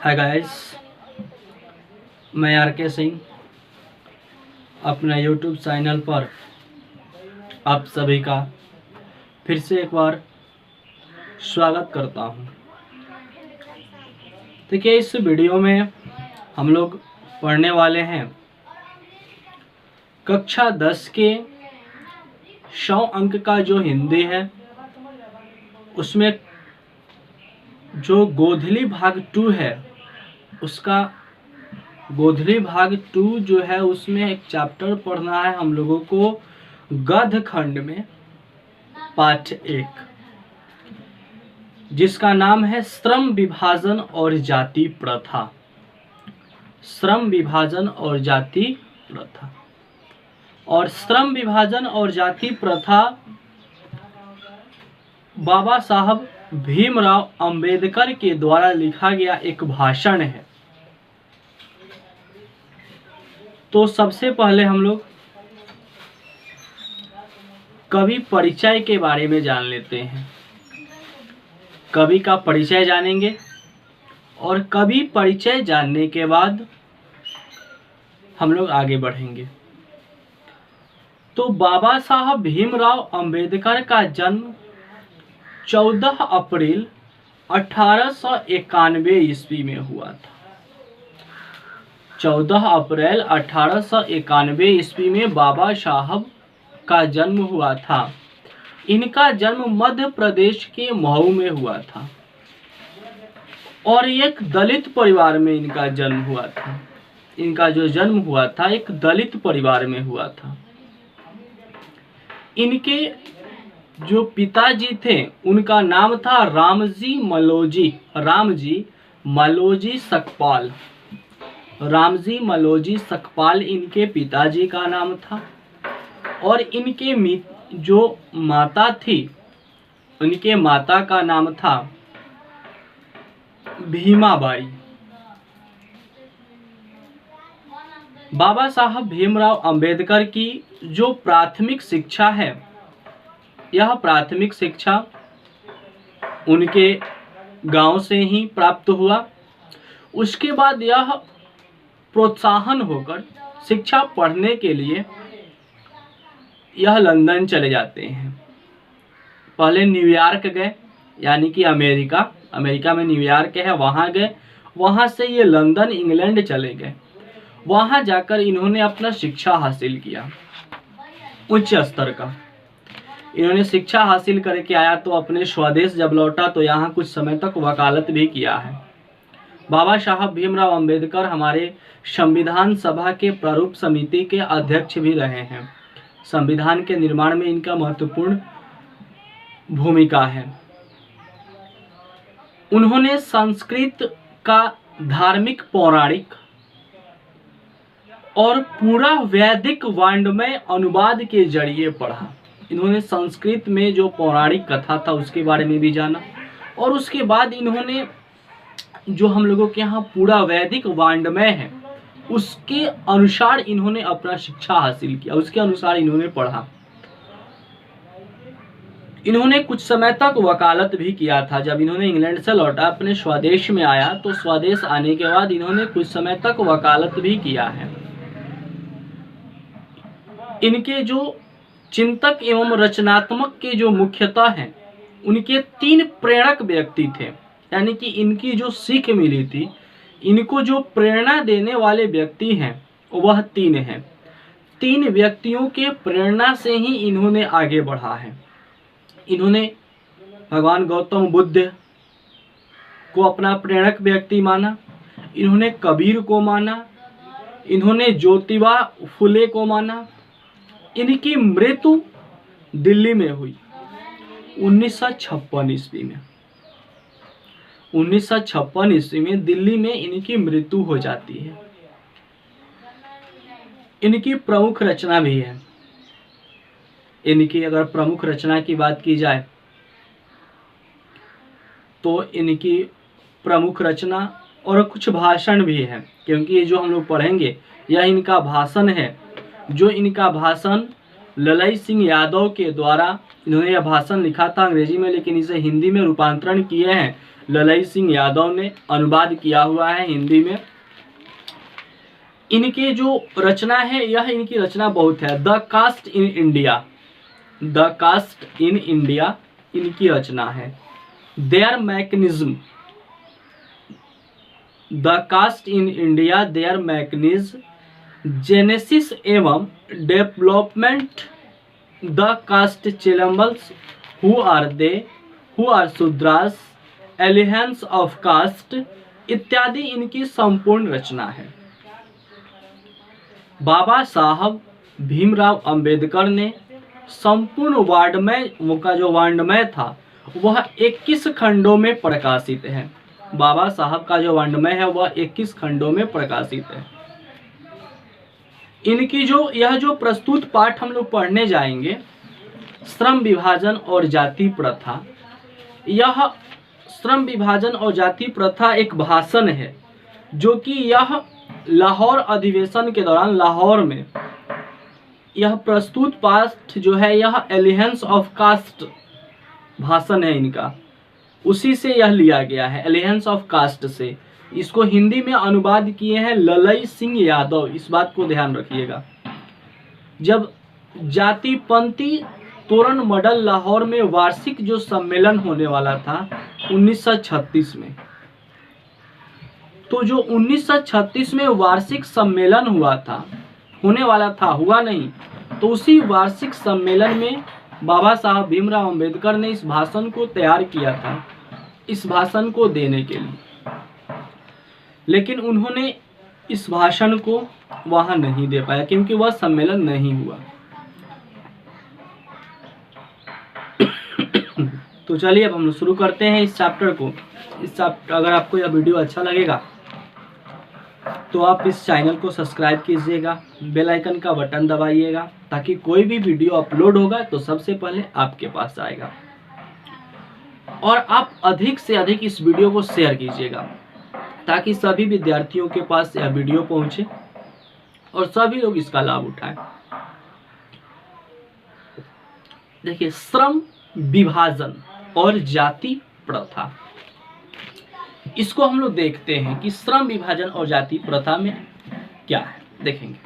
Hi guys, मैं R K. Singh अपना YouTube channel पर आप सभी का फिर से एक बार स्वागत करता हूं। देखिए, इस वीडियो में हम लोग पढ़ने वाले हैं कक्षा 10 के 100 अंक का जो हिंदी है, उसमें जो गोधली भाग 2 है, उसका गोधली भाग 2 जो है उसमें एक चैप्टर पढ़ना है हम लोगों को गद्य खंड में पाठ 1, जिसका नाम है श्रम विभाजन और जाति प्रथा। श्रम विभाजन और जाति प्रथा। और श्रम विभाजन और जाति प्रथा बाबा साहब भीमराव अंबेडकर के द्वारा लिखा गया एक भाषण है। तो सबसे पहले हम लोग कवि परिचय के बारे में जान लेते हैं। कवि का परिचय जानेंगे और कवि परिचय जानने के बाद हम लोग आगे बढ़ेंगे। तो बाबा साहब भीमराव अंबेडकर का जन्म 14 अप्रैल 1891 ईस्वी में हुआ था। 14 अप्रैल 1891 ईस्वी में बाबा साहब का जन्म हुआ था। इनका जन्म मध्य प्रदेश के महू में हुआ था और एक दलित परिवार में इनका जन्म हुआ था। इनका जो जन्म हुआ था एक दलित परिवार में हुआ था। इनके जो पिताजी थे उनका नाम था रामजी मलोजी सकपाल। रामजी मलोजी सकपाल इनके पिताजी का नाम था। और इनके जो माता थी, उनके माता का नाम था भीमाबाई। बाबा साहब भीमराव अंबेडकर की जो प्राथमिक शिक्षा है, यह प्राथमिक शिक्षा उनके गांव से ही प्राप्त हुआ। उसके बाद यह प्रोत्साहन होकर शिक्षा पढ़ने के लिए यह लंदन चले जाते हैं। पहले न्यूयॉर्क गए, यानी कि अमेरिका में न्यूयॉर्क है, वहाँ गए। वहाँ से ये लंदन इंग्लैंड चले गए। वहाँ जाकर इन्होंने अपना शिक्षा हासिल किया, उच्च स्तर का। इन्होंने शिक्षा हासिल करके आया तो अपने स्वदेश जब लौटा तो यहाँ कुछ समय तक वकालत भी किया है। बाबा साहब भीमराव अंबेडकर हमारे संविधान सभा के प्रारूप समिति के अध्यक्ष भी रहे हैं। संविधान के निर्माण में इनका महत्वपूर्ण भूमिका है। उन्होंने संस्कृत का धार्मिक, पौराणिक और पूरा वैदिक वाङ्मय अनुवाद के जरिए पढ़ा। इन्होंने संस्कृत में जो पौराणिक कथा था उसके बारे में भी जाना और उसके बाद इन्होंने जो हम लोगों के यहाँ पूरा वैदिक वाङ्मय है उसके अनुसार इन्होंने अपना शिक्षा हासिल किया, उसके अनुसार इन्होंने पढ़ा। इन्होंने कुछ समय तक वकालत भी किया था। जब इन्होंने इंग्लैंड से लौटा, अपने स्वदेश में आया, तो स्वदेश आने के बाद इन्होंने कुछ समय तक वकालत भी किया है। इनके जो चिंतक एवं रचनात्मक के जो मुख्यतः हैं, उनके 3 प्रेरक व्यक्ति थे, यानी कि इनकी जो सीख मिली थी, इनको जो प्रेरणा देने वाले व्यक्ति हैं वह 3 हैं। 3 व्यक्तियों के प्रेरणा से ही इन्होंने आगे बढ़ा है। इन्होंने भगवान गौतम बुद्ध को अपना प्रेरक व्यक्ति माना, इन्होंने कबीर को माना, इन्होंने ज्योतिबा फुले को माना। इनकी मृत्यु दिल्ली में हुई 1956 ईस्वी में। 1956 ईस्वी में दिल्ली में इनकी मृत्यु हो जाती है। इनकी प्रमुख रचना भी है। इनकी अगर प्रमुख रचना की बात की जाए तो इनकी प्रमुख रचना और कुछ भाषण भी है, क्योंकि ये जो हम लोग पढ़ेंगे यह इनका भाषण है। जो इनका भाषण ललई सिंह यादव के द्वारा इन्होंने यह भाषण लिखा था अंग्रेजी में, लेकिन इसे हिंदी में रूपांतरण किए हैं ललई सिंह यादव ने अनुवाद किया हुआ है हिंदी में। इनके जो रचना है, यह इनकी रचना बहुत है। The caste in India, the caste in India इनकी रचना है। Their mechanism, the caste in India, their mechanism, genesis एवं डेवलपमेंट, द कास्ट चैलेंबल्स, who are they, who are Shudras, एलिहेंस ऑफ कास्ट इत्यादि इनकी संपूर्ण रचना है। बाबा साहब भीमराव अंबेडकर ने संपूर्ण वाङ्मय, उनका जो वाङ्मय था वह 21 खंडों में प्रकाशित है। बाबा साहब का जो वाङ्मय है वह 21 खंडों में प्रकाशित है। इनकी यह जो प्रस्तुत पाठ हम लोग पढ़ने जाएंगे, श्रम विभाजन और जाति प्रथा। यह श्रम विभाजन और जाति प्रथा एक भाषण है जो कि यह लाहौर अधिवेशन के दौरान लाहौर में यह प्रस्तुत पाठ जो है यह एलिहेंस ऑफ कास्ट भाषण है इनका, उसी से यह लिया गया है, एलिहेंस ऑफ कास्ट से। इसको हिंदी में अनुवाद किए हैं ललई सिंह यादव, इस बात को ध्यान रखिएगा। जब जातिपंथी तोरण मंडल लाहौर में वार्षिक जो सम्मेलन होने वाला था 1936 में, तो जो 1936 में वार्षिक सम्मेलन हुआ था, होने वाला था, हुआ नहीं, तो उसी वार्षिक सम्मेलन में बाबा साहब भीमराव अंबेडकर ने इस भाषण को तैयार किया था, इस भाषण को देने के लिए। लेकिन उन्होंने इस भाषण को वहां नहीं दे पाया क्योंकि वह सम्मेलन नहीं हुआ। तो चलिए अब हम लोग शुरू करते हैं इस चैप्टर को। अगर आपको यह वीडियो अच्छा लगेगा तो आप इस चैनल को सब्सक्राइब कीजिएगा, बेल आइकन का बटन दबाइएगा ताकि कोई भी वीडियो अपलोड होगा तो सबसे पहले आपके पास आएगा। और आप अधिक से अधिक इस वीडियो को शेयर कीजिएगा ताकि सभी विद्यार्थियों के पास यह वीडियो पहुंचे और सभी लोग इसका लाभ उठाएं। देखिए, श्रम विभाजन और जाति प्रथा, इसको हम लोग देखते हैं कि श्रम विभाजन और जाति प्रथा में क्या है। देखेंगे,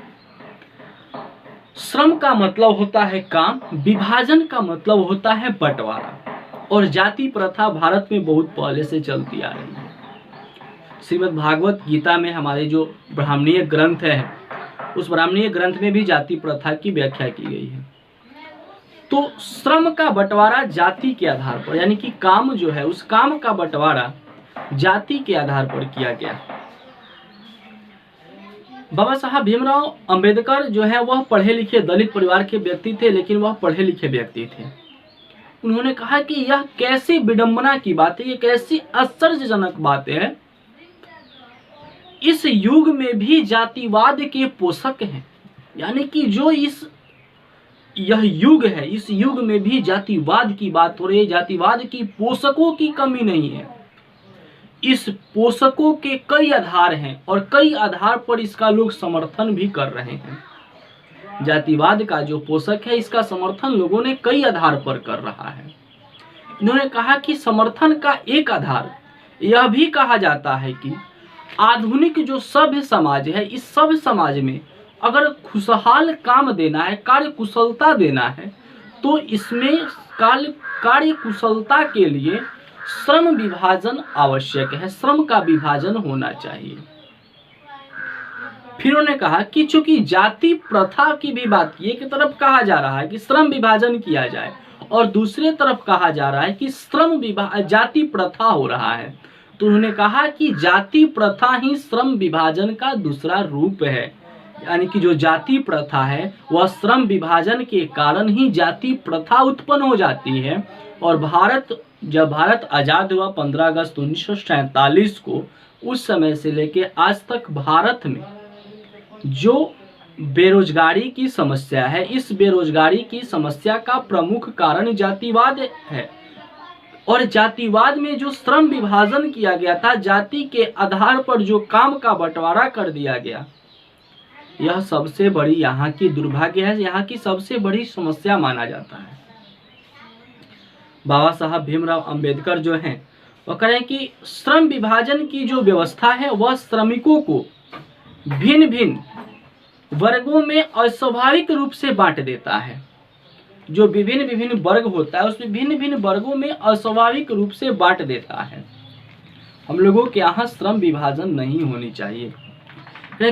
श्रम का मतलब होता है काम, विभाजन का मतलब होता है बंटवारा, और जाति प्रथा भारत में बहुत पहले से चलती आ रही है। श्रीमद् भागवत गीता में हमारे जो ब्राह्मणीय ग्रंथ है, उस ब्राह्मणीय ग्रंथ में भी जाति प्रथा की व्याख्या की गई है। तो श्रम का बंटवारा जाति के आधार पर, यानी कि काम जो है उस काम का बंटवारा जाति के आधार पर किया गया। बाबा साहब भीमराव अंबेडकर जो है वह पढ़े लिखे दलित परिवार के व्यक्ति थे, लेकिन वह पढ़े लिखे व्यक्ति थे। उन्होंने कहा कि यह कैसी विडंबना की बात है, ये कैसी आश्चर्यजनक बात है, इस युग में भी जातिवाद के पोषक हैं। यानी कि जो यह युग है, इस युग में भी जातिवाद की बात हो रही है, जातिवाद की पोषकों की कमी नहीं है। इस पोषकों के कई आधार हैं और कई आधार पर इसका लोग समर्थन भी कर रहे हैं। जातिवाद का जो पोषक है इसका समर्थन लोगों ने कई आधार पर कर रहा है। इन्होंने कहा कि समर्थन का एक आधार यह भी कहा जाता है कि आधुनिक जो सभ्य समाज है, इस सभ्य समाज में अगर खुशहाल काम देना है, कार्य कुशलता देना है, तो इसमें कार्य कुशलता के लिए श्रम विभाजन आवश्यक है, श्रम का विभाजन होना चाहिए। फिर उन्होंने कहा कि चूंकि जाति प्रथा की भी बात की, एक तरफ कहा जा रहा है कि श्रम विभाजन किया जाए और दूसरे तरफ कहा जा रहा है कि जाति प्रथा हो रहा है, तो उन्होंने कहा कि जाति प्रथा ही श्रम विभाजन का दूसरा रूप है। यानी कि जो जाति प्रथा है वह श्रम विभाजन के कारण ही जाति प्रथा उत्पन्न हो जाती है। और जब भारत आज़ाद हुआ 15 अगस्त 1947 को, उस समय से लेके आज तक भारत में जो बेरोजगारी की समस्या है, इस बेरोजगारी की समस्या का प्रमुख कारण जातिवाद है। और जातिवाद में जो श्रम विभाजन किया गया था, जाति के आधार पर जो काम का बंटवारा कर दिया गया, यह सबसे बड़ी यहाँ की दुर्भाग्य है, यहाँ की सबसे बड़ी समस्या माना जाता है। बाबा साहब भीमराव अंबेडकर जो हैं वह कह रहे हैं कि श्रम विभाजन की जो व्यवस्था है वह श्रमिकों को भिन्न भिन्न वर्गों में अस्वाभाविक रूप से बांट देता है। जो विभिन्न विभिन्न वर्ग होता है उसमें भिन्न भिन्न वर्गों में अस्वाभाविक रूप से बांट देता है। हम लोगों के यहाँ श्रम विभाजन नहीं होनी चाहिए।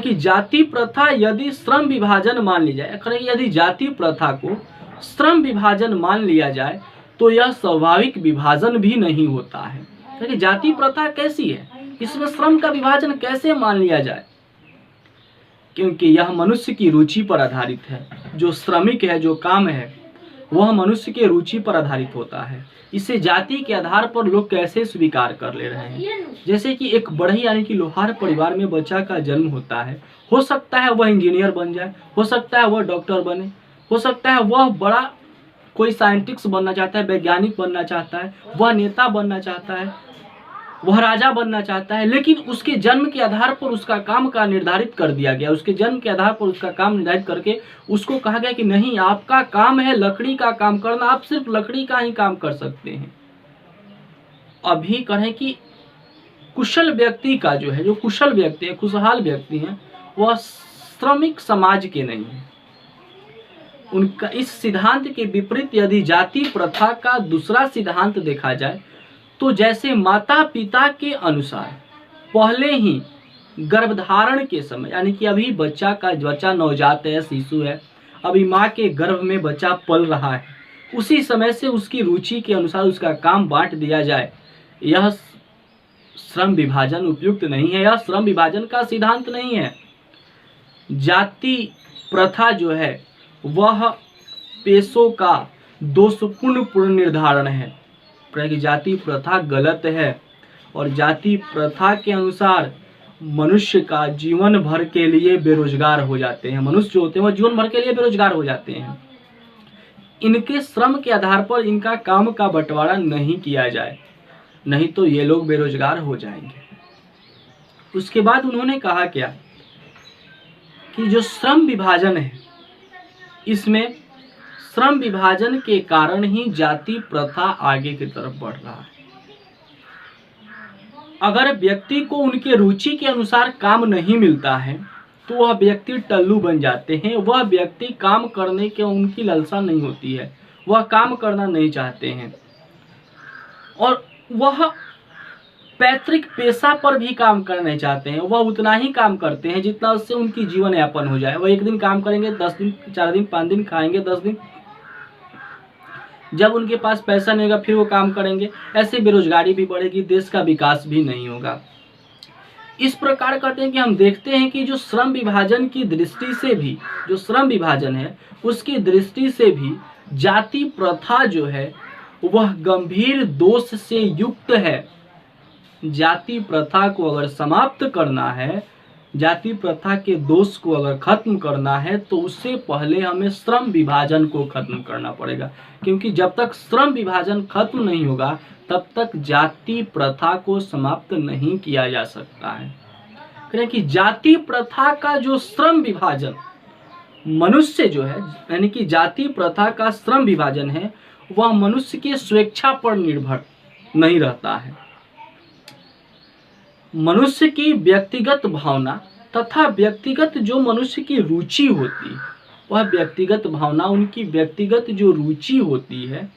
कि जाति प्रथा यदि श्रम विभाजन मान ली जाए, यदि जाति प्रथा को श्रम विभाजन मान लिया जाए तो यह स्वाभाविक विभाजन भी नहीं होता है। कि जाति प्रथा कैसी है, इसमें श्रम का विभाजन कैसे मान लिया जाए? क्योंकि यह मनुष्य की रुचि पर आधारित है। जो श्रमिक है, जो काम है, वह मनुष्य के रुचि पर आधारित होता है। इसे जाति के आधार पर लोग कैसे स्वीकार कर ले रहे हैं। जैसे कि एक बढ़ई यानी कि लोहार परिवार में बच्चा का जन्म होता है, हो सकता है वह इंजीनियर बन जाए, हो सकता है वह डॉक्टर बने, हो सकता है वह बड़ा कोई साइंटिस्ट बनना चाहता है, वैज्ञानिक बनना चाहता है, वह नेता बनना चाहता है, वह राजा बनना चाहता है, लेकिन उसके जन्म के आधार पर उसका काम का निर्धारित कर दिया गया। उसके जन्म के आधार पर उसका काम निर्धारित करके उसको कहा गया कि नहीं, आपका काम है लकड़ी का काम करना, आप सिर्फ लकड़ी का ही काम कर सकते हैं। अभी कहें कि कुशल व्यक्ति का जो है, जो कुशल व्यक्ति है, खुशहाल व्यक्ति है, वह श्रमिक समाज के नहीं है। उनका इस सिद्धांत के विपरीत यदि जाति प्रथा का दूसरा सिद्धांत देखा जाए तो जैसे माता पिता के अनुसार पहले ही गर्भधारण के समय, यानी कि अभी बच्चा नवजात है, शिशु है, अभी माँ के गर्भ में बच्चा पल रहा है, उसी समय से उसकी रुचि के अनुसार उसका काम बांट दिया जाए, यह श्रम विभाजन उपयुक्त नहीं है। यह श्रम विभाजन का सिद्धांत नहीं है। जाति प्रथा जो है वह पेशों का दोषपूर्ण पुनर्निर्धारण है। कि जाति प्रथा गलत है और जाति प्रथा के अनुसार मनुष्य का जीवन भर के लिए बेरोजगार हो जाते हैं। मनुष्य जो होते हैं वह जीवन भर के लिए बेरोजगार हो जाते हैं। इनके श्रम के आधार पर इनका काम का बंटवारा नहीं किया जाए, नहीं तो ये लोग बेरोजगार हो जाएंगे। उसके बाद उन्होंने कहा क्या कि जो श्रम विभाजन है, इसमें श्रम विभाजन के कारण ही जाति प्रथा आगे की तरफ बढ़ रहा है। अगर व्यक्ति को उनके रुचि के अनुसार काम नहीं मिलता है तो वह व्यक्ति टल्लू बन जाते हैं। वह व्यक्ति काम करने के उनकी लालसा नहीं होती है, वह काम करना नहीं चाहते हैं और वह पैतृक पेशा पर भी काम करना नहीं चाहते हैं। वह उतना ही काम करते हैं जितना उससे उनकी जीवन यापन हो जाए। वह एक दिन काम करेंगे, 10 दिन, 4 दिन, 5 दिन खाएंगे, 10 दिन जब उनके पास पैसा नहीं होगा फिर वो काम करेंगे। ऐसे बेरोजगारी भी बढ़ेगी, देश का विकास भी नहीं होगा। इस प्रकार कहते हैं कि हम देखते हैं कि जो श्रम विभाजन की दृष्टि से भी, जो श्रम विभाजन है उसकी दृष्टि से भी जाति प्रथा जो है वह गंभीर दोष से युक्त है। जाति प्रथा को अगर समाप्त करना है, जाति प्रथा के दोष को अगर खत्म करना है तो उससे पहले हमें श्रम विभाजन को खत्म करना पड़ेगा, क्योंकि जब तक श्रम विभाजन खत्म नहीं होगा तब तक जाति प्रथा को समाप्त नहीं किया जा सकता है। क्योंकि जाति प्रथा का जो श्रम विभाजन मनुष्य जो है, यानी कि जाति प्रथा का श्रम विभाजन है वह मनुष्य की स्वेच्छा पर निर्भर नहीं रहता है। मनुष्य की व्यक्तिगत भावना तथा व्यक्तिगत जो मनुष्य की रुचि होती है, वह व्यक्तिगत भावना, उनकी व्यक्तिगत जो रुचि होती है,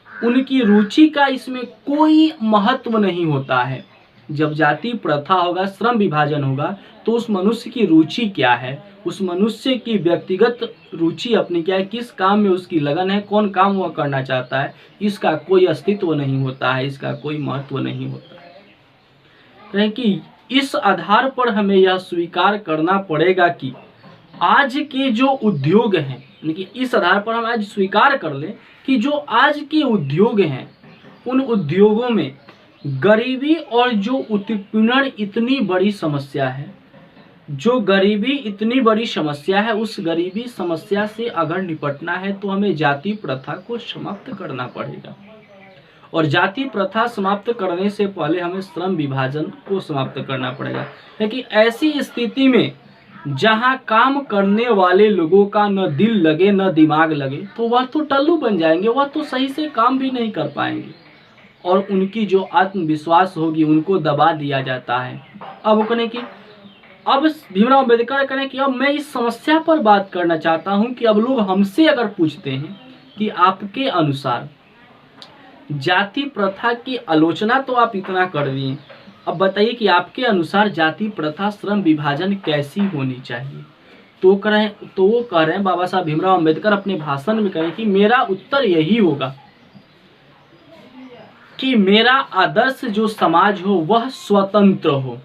उनकी रुचि का इसमें कोई महत्व नहीं होता है। जब जाति प्रथा होगा, श्रम विभाजन होगा, तो उस मनुष्य की रुचि क्या है, उस मनुष्य की व्यक्तिगत रुचि अपनी क्या है, किस काम में उसकी लगन है, कौन काम वह करना चाहता है, इसका कोई अस्तित्व नहीं होता है, इसका कोई महत्व नहीं होता है। कि इस आधार पर हमें यह स्वीकार करना पड़ेगा कि आज के जो उद्योग हैं, यानी इस आधार पर हम आज स्वीकार कर लें कि जो आज के उद्योग हैं उन उद्योगों में गरीबी और जो उत्पीड़न इतनी बड़ी समस्या है, जो गरीबी इतनी बड़ी समस्या है, उस गरीबी समस्या से अगर निपटना है तो हमें जाति प्रथा को समाप्त करना पड़ेगा। और जाति प्रथा समाप्त करने से पहले हमें श्रम विभाजन को समाप्त करना पड़ेगा। क्योंकि ऐसी स्थिति में जहां काम करने वाले लोगों का न दिल लगे न दिमाग लगे तो वह तो टल्लू बन जाएंगे, वह तो सही से काम भी नहीं कर पाएंगे और उनकी जो आत्मविश्वास होगी उनको दबा दिया जाता है। अब कहने की अब भीमराव अम्बेडकर करें कि अब मैं इस समस्या पर बात करना चाहता हूं कि अब लोग हमसे अगर पूछते हैं कि आपके अनुसार जाति प्रथा की आलोचना तो आप इतना कर दिए, अब बताइए कि आपके अनुसार जाति प्रथा श्रम विभाजन कैसी होनी चाहिए। तो वो कह रहे हैं बाबा साहब भीमराव अम्बेडकर अपने भाषण में कहें कि मेरा उत्तर यही होगा कि मेरा आदर्श जो समाज हो वह स्वतंत्र हो,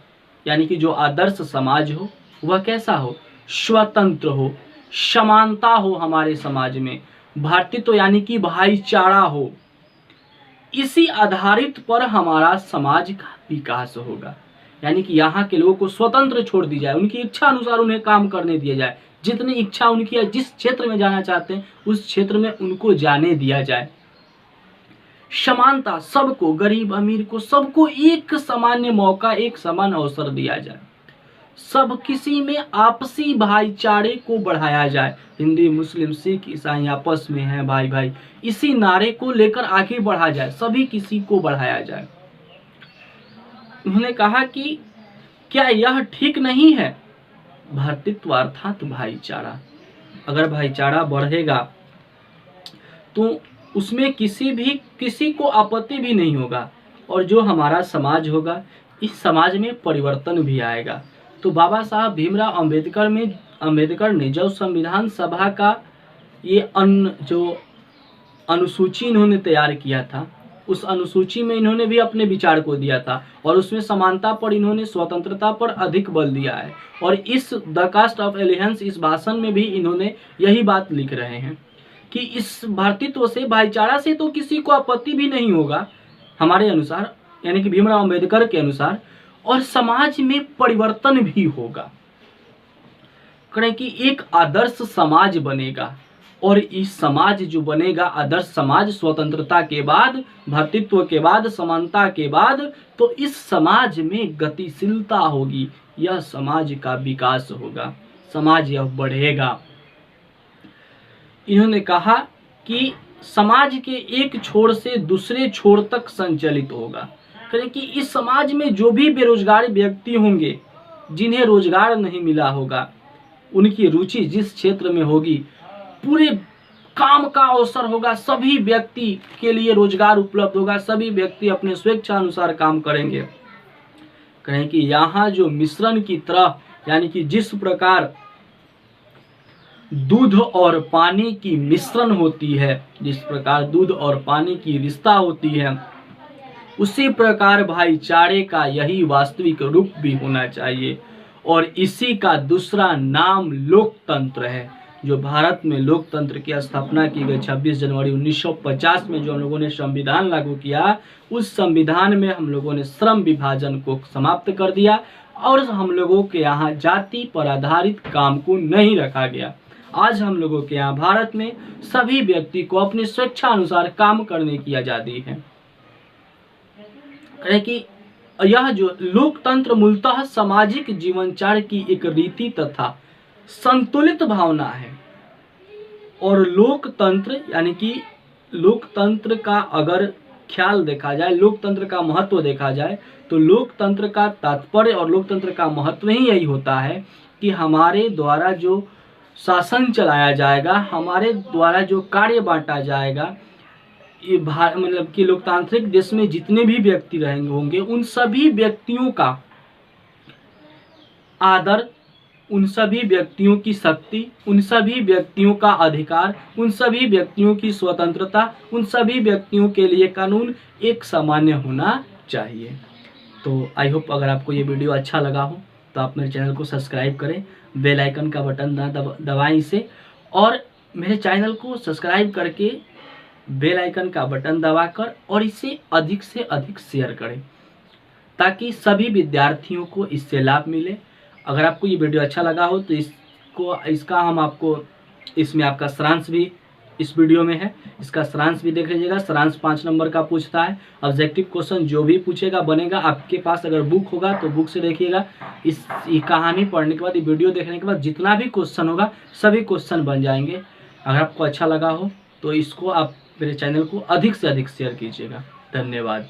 यानी कि जो आदर्श समाज हो वह कैसा हो, स्वतंत्र हो, समानता हो हमारे समाज में, भ्रातृत्व यानी कि भाईचारा हो, इसी आधारित पर हमारा समाज का विकास होगा। यानी कि यहाँ के लोगों को स्वतंत्र छोड़ दी जाए, उनकी इच्छा अनुसार उन्हें काम करने दिया जाए, जितनी इच्छा उनकी है, जिस क्षेत्र में जाना चाहते हैं उस क्षेत्र में उनको जाने दिया जाए। समानता, सबको, गरीब अमीर को सबको एक सामान्य मौका, एक समान अवसर दिया जाए, सब किसी में आपसी भाईचारे को बढ़ाया जाए। हिंदी मुस्लिम सिख ईसाई आपस में हैं भाई भाई, इसी नारे को लेकर आगे बढ़ा जाए, सभी किसी को बढ़ाया जाए। उन्होंने कहा कि क्या यह ठीक नहीं है, भ्रातृत्व अर्थात भाईचारा, अगर भाईचारा बढ़ेगा तो उसमें किसी को आपत्ति भी नहीं होगा, और जो हमारा समाज होगा इस समाज में परिवर्तन भी आएगा। तो बाबा साहब भीमराव अम्बेडकर ने जब संविधान सभा का ये जो अनुसूची इन्होंने तैयार किया था, उस अनुसूची में इन्होंने भी अपने विचार को दिया था, और उसमें समानता पर इन्होंने स्वतंत्रता पर अधिक बल दिया है। और इस द कास्ट ऑफ एलियंस इस भाषण में भी इन्होंने यही बात लिख रहे हैं कि इस भ्रातृत्व से, भाईचारा से तो किसी को आपत्ति भी नहीं होगा हमारे अनुसार, यानी कि भीमराव अम्बेडकर के अनुसार, और समाज में परिवर्तन भी होगा। करें कि एक आदर्श समाज बनेगा, और इस समाज जो बनेगा आदर्श समाज, स्वतंत्रता के बाद, भ्रातृत्व के बाद, समानता के बाद, तो इस समाज में गतिशीलता होगी, यह समाज का विकास होगा, समाज यह बढ़ेगा। इन्होंने कहा कि समाज के एक छोर से दूसरे छोर तक संचालित होगा। करें कि इस समाज में जो भी बेरोजगार व्यक्ति होंगे, जिन्हें रोजगार नहीं मिला होगा, उनकी रुचि जिस क्षेत्र में होगी, पूरे काम का अवसर होगा, सभी व्यक्ति के लिए रोजगार उपलब्ध होगा, सभी व्यक्ति अपने स्वेच्छा अनुसार काम करेंगे। कहें कि यहाँ जो मिश्रण की तरह, यानी कि जिस प्रकार दूध और पानी की मिश्रण होती है, जिस प्रकार दूध और पानी की रिश्ता होती है, उसी प्रकार भाईचारे का यही वास्तविक रूप भी होना चाहिए। और इसी का दूसरा नाम लोकतंत्र है। जो भारत में लोकतंत्र की स्थापना की गई 26 जनवरी 1950 में जो हम लोगों ने संविधान लागू किया, उस संविधान में हम लोगों ने श्रम विभाजन को समाप्त कर दिया, और हम लोगों के यहाँ जाति पर आधारित काम को नहीं रखा गया। आज हम लोगों के यहाँ भारत में सभी व्यक्ति को अपनी स्वेच्छा अनुसार काम करने की आज़ादी है। कि यह जो लोकतंत्र मूलतः सामाजिक जीवनचार की एक रीति तथा संतुलित भावना है। और लोकतंत्र यानी कि लोकतंत्र का अगर ख्याल देखा जाए, लोकतंत्र का महत्व देखा जाए, तो लोकतंत्र का तात्पर्य और लोकतंत्र का महत्व ही यही होता है कि हमारे द्वारा जो शासन चलाया जाएगा, हमारे द्वारा जो कार्य बांटा जाएगा, ये मतलब कि लोकतांत्रिक देश में जितने भी व्यक्ति रहेंगे होंगे, उन सभी व्यक्तियों का आदर, उन सभी व्यक्तियों की शक्ति, उन सभी व्यक्तियों का अधिकार, उन सभी व्यक्तियों की स्वतंत्रता, उन सभी व्यक्तियों के लिए कानून एक सामान्य होना चाहिए। तो आई होप अगर आपको ये वीडियो अच्छा लगा हो तो आप मेरे चैनल को सब्सक्राइब करें, बेल आइकन का बटन दबाएं इसे, और मेरे चैनल को सब्सक्राइब करके बेल आइकन का बटन दबाकर और इसे अधिक से अधिक शेयर करें, ताकि सभी विद्यार्थियों को इससे लाभ मिले। अगर आपको ये वीडियो अच्छा लगा हो तो इसमें आपका सारांश भी इस वीडियो में है, इसका सारांश भी देख लीजिएगा। सारांश 5 नंबर का पूछता है। ऑब्जेक्टिव क्वेश्चन जो भी पूछेगा बनेगा। आपके पास अगर बुक होगा तो बुक से देखिएगा। ये कहानी पढ़ने के बाद, ये वीडियो देखने के बाद जितना भी क्वेश्चन होगा सभी क्वेश्चन बन जाएंगे। अगर आपको अच्छा लगा हो तो इसको आप मेरे चैनल को अधिक से अधिक शेयर कीजिएगा। धन्यवाद।